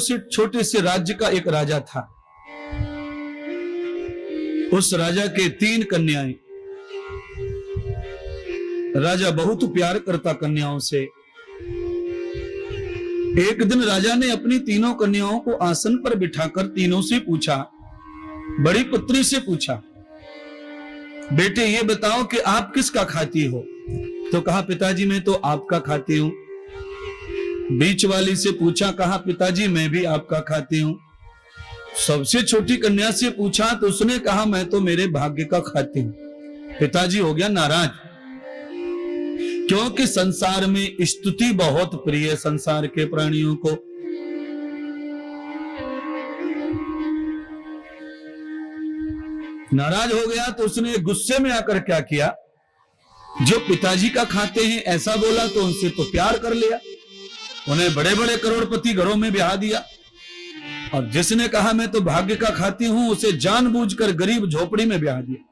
छोटे से राज्य का एक राजा था। उस राजा के 3 कन्याएं। राजा बहुत प्यार करता कन्याओं से। एक दिन राजा ने अपनी तीनों कन्याओं को आसन पर बिठाकर तीनों से पूछा, बड़ी पुत्री से पूछा, बेटे ये बताओ कि आप किसका खाती हो? तो कहा, पिताजी मैं तो आपका खाती हूं। बीच वाली से पूछा, कहा पिताजी मैं भी आपका खाती हूं। सबसे छोटी कन्या से पूछा तो उसने कहा, मैं तो मेरे भाग्य का खाती हूं। पिताजी हो गया नाराज, क्योंकि संसार में स्तुति बहुत प्रिय है संसार के प्राणियों को। नाराज हो गया तो उसने गुस्से में आकर क्या किया, जो पिताजी का खाते हैं ऐसा बोला तो उनसे तो प्यार कर लिया, उन्हें बड़े बड़े करोड़पति घरों में ब्याह दिया। और जिसने कहा मैं तो भाग्य का खाती हूं, उसे जानबूझकर गरीब झोपड़ी में ब्याह दिया।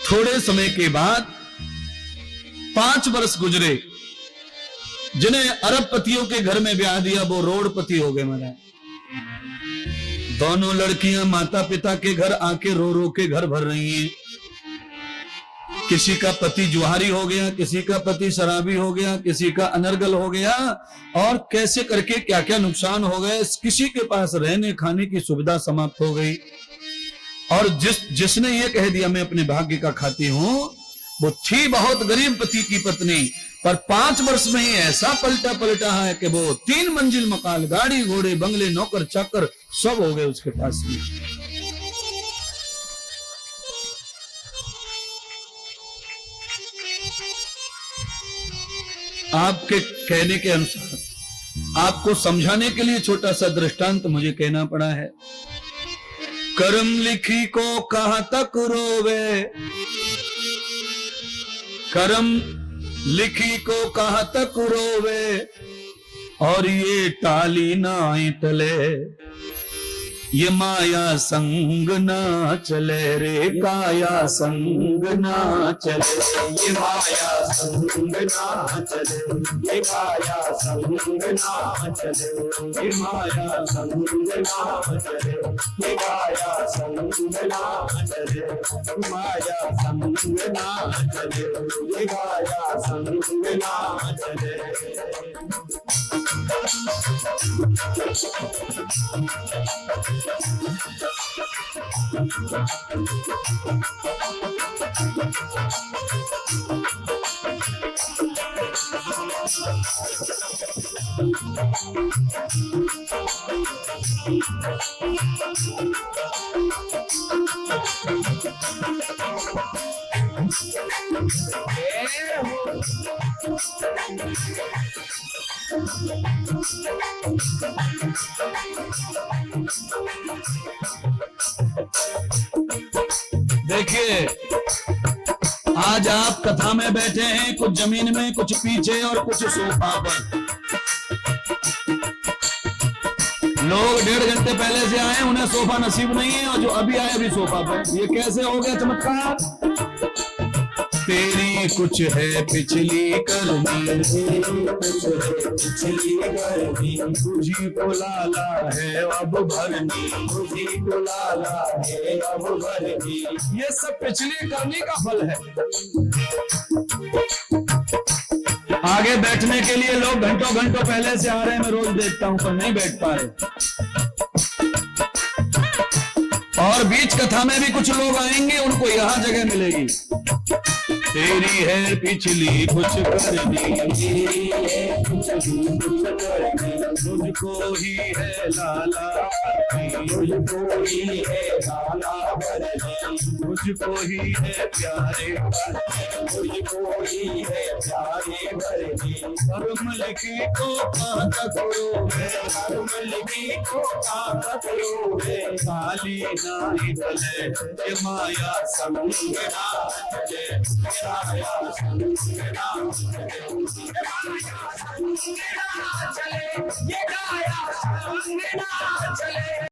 थोड़े समय के बाद 5 वर्ष गुजरे। जिन्हें अरबपतियों के घर में ब्याह दिया वो रोडपति हो गए महाराज। दोनों लड़कियां माता पिता के घर आके रो रो के घर भर रही हैं। किसी का पति जुहारी हो गया, किसी का पति शराबी हो गया, किसी का अनर्गल हो गया, और कैसे करके क्या क्या नुकसान हो गए। किसी के पास रहने खाने की सुविधा समाप्त हो गई। और जिसने ये कह दिया मैं अपने भाग्य का खाती हूं, वो थी बहुत गरीब पति की पत्नी, पर 5 वर्ष में ही ऐसा पलटा है कि वो 3 मंजिल मकान, गाड़ी घोड़े बंगले नौकर चाकर सब हो गए उसके पास में। आपके कहने के अनुसार आपको समझाने के लिए छोटा सा दृष्टांत मुझे कहना पड़ा है। कर्म लिखी को कहां तक रोवे, कर्म लिखी को कहां तक रोवे, और ये टाली ना टले, ये माया संग ना चले रे, काया संग ना चले, ये माया संग ना चले, ये काया संग ना चले, ये माया संग ना चले, ये काया संग ना चले, माया संग ना चले, ये काया संग ना चले। देखिए, आज आप कथा में बैठे हैं, कुछ जमीन में, कुछ पीछे और कुछ सोफा पर। लोग 1.5 घंटे पहले से आए, उन्हें सोफा नसीब नहीं है, और जो अभी आए अभी सोफा पर। ये कैसे हो गया चमत्कार? तेरी कुछ है पिछली करनी, पिछली करनी, तुझी को लाला है अब भरनी, तुझी को लाला है अब भरनी। ये सब पिछली करनी का फल है। आगे बैठने के लिए लोग घंटों घंटों पहले से आ रहे हैं, मैं रोज देखता हूं, पर नहीं बैठ पा रहे। और बीच कथा में भी कुछ लोग आएंगे, उनको यहां जगह मिलेगी। तेरी है पिछली कुछ करनी, मुझको ही है लाला, मुझको ही है लाला भरनी, मुझको ही है प्यारे, मुझको ही है प्यारे भरनी। कर्म लिखी को कहां तक रोवे, कर्म लिखी को कहां तक रोवे, खाली नहीं चले, ये माया संग ना चले, माया संग ना चले, ये माया संग ना चले।